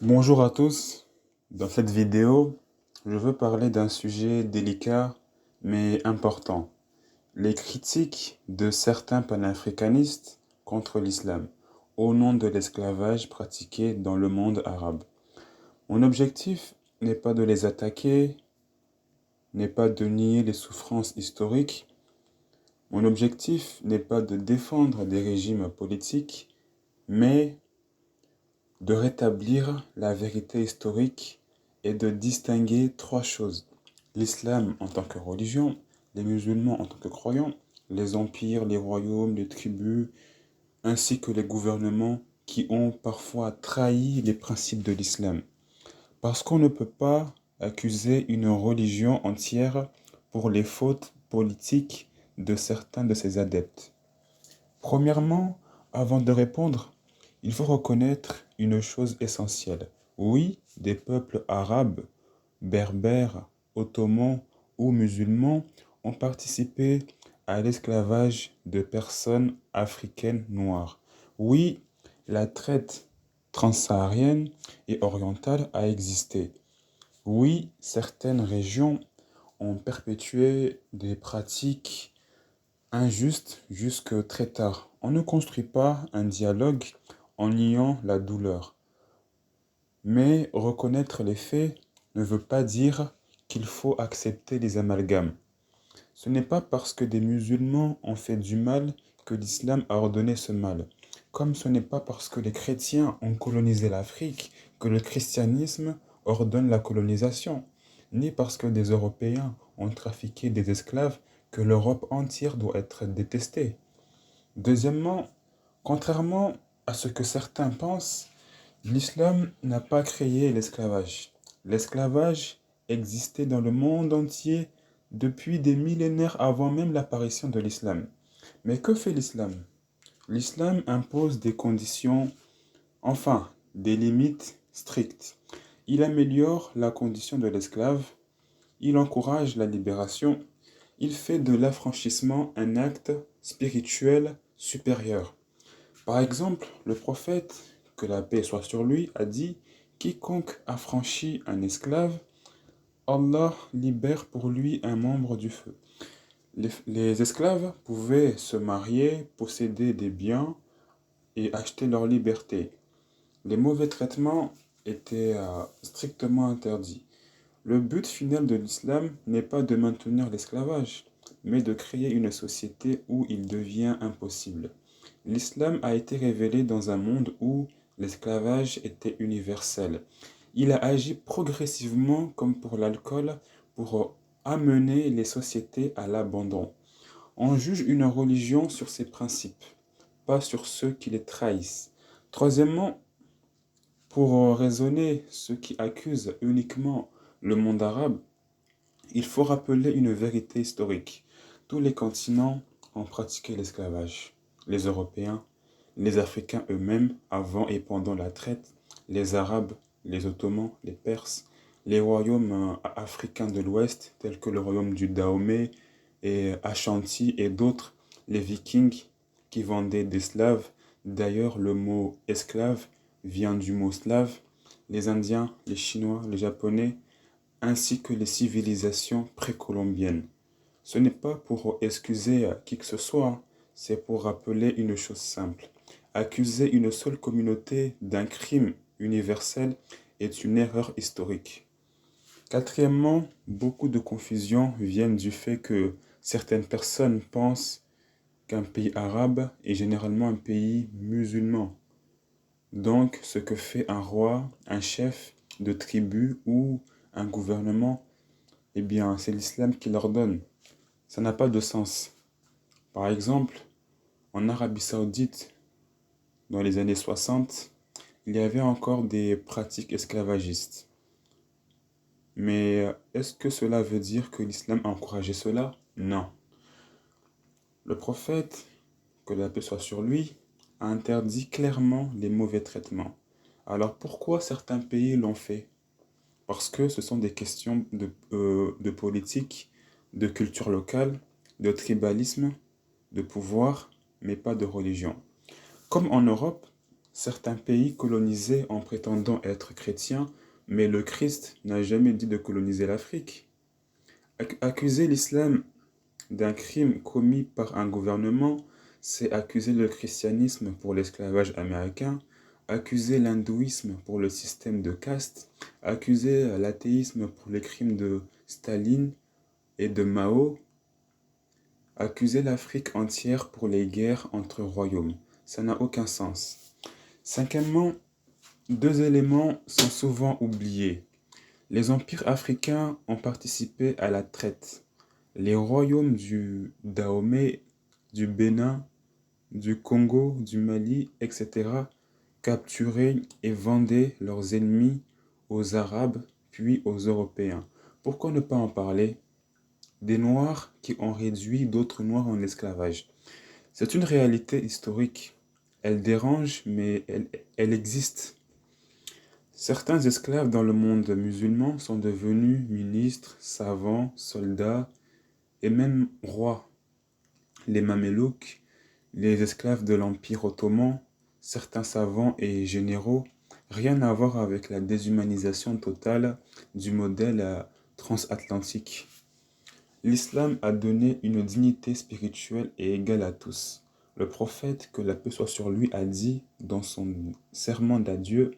Bonjour à tous. Dans cette vidéo, je veux parler d'un sujet délicat mais important. Les critiques de certains panafricanistes contre l'islam au nom de l'esclavage pratiqué dans le monde arabe. Mon objectif n'est pas de les attaquer, n'est pas de nier les souffrances historiques. Mon objectif n'est pas de défendre des régimes politiques, mais de rétablir la vérité historique et de distinguer trois choses. L'islam en tant que religion, les musulmans en tant que croyants, les empires, les royaumes, les tribus, ainsi que les gouvernements qui ont parfois trahi les principes de l'islam. Parce qu'on ne peut pas accuser une religion entière pour les fautes politiques de certains de ses adeptes. Premièrement, avant de répondre, il faut reconnaître une chose essentielle. Oui, des peuples arabes, berbères, ottomans ou musulmans ont participé à l'esclavage de personnes africaines noires. Oui, la traite transsaharienne et orientale a existé. Oui, certaines régions ont perpétué des pratiques injuste jusque très tard. On ne construit pas un dialogue en niant la douleur. Mais reconnaître les faits ne veut pas dire qu'il faut accepter les amalgames. Ce n'est pas parce que des musulmans ont fait du mal que l'islam a ordonné ce mal. Comme ce n'est pas parce que les chrétiens ont colonisé l'Afrique que le christianisme ordonne la colonisation, ni parce que des Européens ont trafiqué des esclaves que l'Europe entière doit être détestée. Deuxièmement, contrairement à ce que certains pensent, l'islam n'a pas créé l'esclavage. L'esclavage existait dans le monde entier depuis des millénaires avant même l'apparition de l'islam. Mais que fait l'islam? L'islam impose des conditions, enfin, des limites strictes. Il améliore la condition de l'esclave, il encourage la libération, il fait de l'affranchissement un acte spirituel supérieur. Par exemple, le prophète, que la paix soit sur lui, a dit: quiconque affranchit un esclave, Allah libère pour lui un membre du feu. Les esclaves pouvaient se marier, posséder des biens et acheter leur liberté. Les mauvais traitements étaient strictement interdits. Le but final de l'islam n'est pas de maintenir l'esclavage, mais de créer une société où il devient impossible. L'islam a été révélé dans un monde où l'esclavage était universel. Il a agi progressivement comme pour l'alcool pour amener les sociétés à l'abandon. On juge une religion sur ses principes, pas sur ceux qui les trahissent. Troisièmement, pour raisonner ceux qui accusent uniquement le monde arabe, il faut rappeler une vérité historique. Tous les continents ont pratiqué l'esclavage. Les Européens, les Africains eux-mêmes, avant et pendant la traite, les Arabes, les Ottomans, les Perses, les royaumes africains de l'Ouest, tels que le royaume du Dahomey et Ashanti et d'autres, les Vikings qui vendaient des Slaves. D'ailleurs, le mot esclave vient du mot slave. Les Indiens, les Chinois, les Japonais, ainsi que les civilisations précolombiennes. Ce n'est pas pour excuser qui que ce soit, c'est pour rappeler une chose simple. Accuser une seule communauté d'un crime universel est une erreur historique. Quatrièmement, beaucoup de confusions viennent du fait que certaines personnes pensent qu'un pays arabe est généralement un pays musulman. Donc, ce que fait un roi, un chef de tribu ou un gouvernement, eh bien, c'est l'islam qui l'ordonne. Ça n'a pas de sens. Par exemple, en Arabie Saoudite, dans les années 60, il y avait encore des pratiques esclavagistes. Mais est-ce que cela veut dire que l'islam a encouragé cela? Non. Le prophète, que la paix soit sur lui, a interdit clairement les mauvais traitements. Alors pourquoi certains pays l'ont fait? Parce que ce sont des questions de politique, de culture locale, de tribalisme, de pouvoir, mais pas de religion. Comme en Europe, certains pays colonisés en prétendant être chrétiens, mais le Christ n'a jamais dit de coloniser l'Afrique. Accuser l'islam d'un crime commis par un gouvernement, c'est accuser le christianisme pour l'esclavage américain, accuser l'hindouisme pour le système de caste, accuser l'athéisme pour les crimes de Staline et de Mao, accuser l'Afrique entière pour les guerres entre royaumes. Ça n'a aucun sens. Cinquièmement, deux éléments sont souvent oubliés. Les empires africains ont participé à la traite. Les royaumes du Dahomey, du Bénin, du Congo, du Mali, etc. capturaient et vendaient leurs ennemis aux Arabes puis aux Européens. Pourquoi ne pas en parler? Des Noirs qui ont réduit d'autres Noirs en esclavage. C'est une réalité historique. Elle dérange, mais elle existe. Certains esclaves dans le monde musulman sont devenus ministres, savants, soldats et même rois. Les Mamelouks, les esclaves de l'Empire ottoman, certains savants et généraux, rien à voir avec la déshumanisation totale du modèle transatlantique. L'islam a donné une dignité spirituelle et égale à tous. Le prophète, que la paix soit sur lui, a dit dans son serment d'adieu: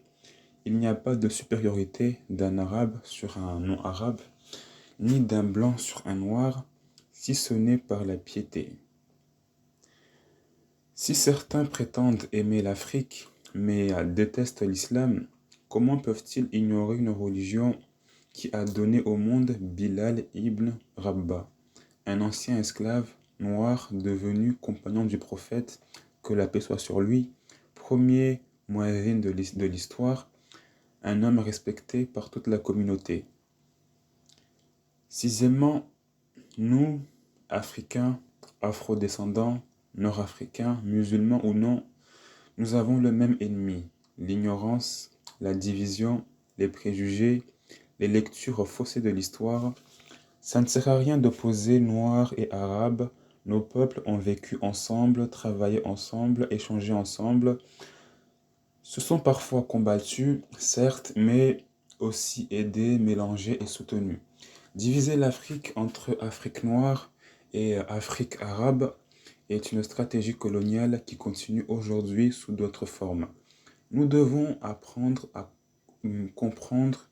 il n'y a pas de supériorité d'un arabe sur un non-arabe, ni d'un blanc sur un noir, si ce n'est par la piété. Si certains prétendent aimer l'Afrique, mais détestent l'islam, comment peuvent-ils ignorer une religion qui a donné au monde Bilal ibn Rabba, un ancien esclave noir devenu compagnon du prophète, que la paix soit sur lui, premier muezzin de l'histoire, un homme respecté par toute la communauté. Sixièmement, nous, Africains, Afro-descendants, Nord-Africains, musulmans ou non, nous avons le même ennemi: l'ignorance, la division, les préjugés, les lectures faussées de l'histoire. Ça ne sert à rien d'opposer Noirs et Arabes. Nos peuples ont vécu ensemble, travaillé ensemble, échangé ensemble, se sont parfois combattus, certes, mais aussi aidés, mélangés et soutenus. Diviser l'Afrique entre Afrique noire et Afrique arabe est une stratégie coloniale qui continue aujourd'hui sous d'autres formes. Nous devons apprendre à comprendre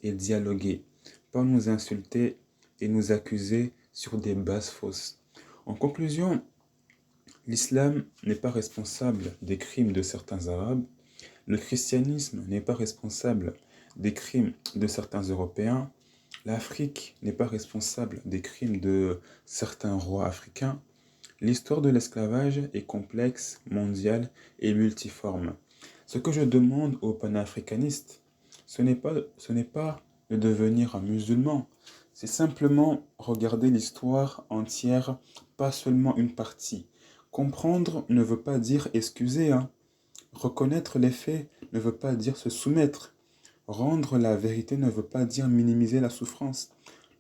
et dialoguer, pas nous insulter et nous accuser sur des bases fausses. En conclusion, l'islam n'est pas responsable des crimes de certains Arabes, le christianisme n'est pas responsable des crimes de certains Européens, l'Afrique n'est pas responsable des crimes de certains rois africains. L'histoire de l'esclavage est complexe, mondiale et multiforme. Ce que je demande aux panafricanistes, ce n'est pas de devenir un musulman, c'est simplement regarder l'histoire entière, pas seulement une partie. Comprendre ne veut pas dire excuser, hein. Reconnaître les faits ne veut pas dire se soumettre. Rendre la vérité ne veut pas dire minimiser la souffrance.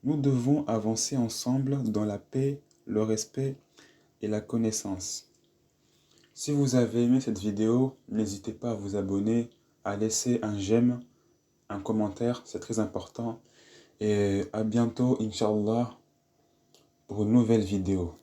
Nous devons avancer ensemble dans la paix, le respect et la connaissance. Si vous avez aimé cette vidéo, n'hésitez pas à vous abonner, à laisser un j'aime, un commentaire, c'est très important. Et à bientôt, Inch'Allah, pour une nouvelle vidéo.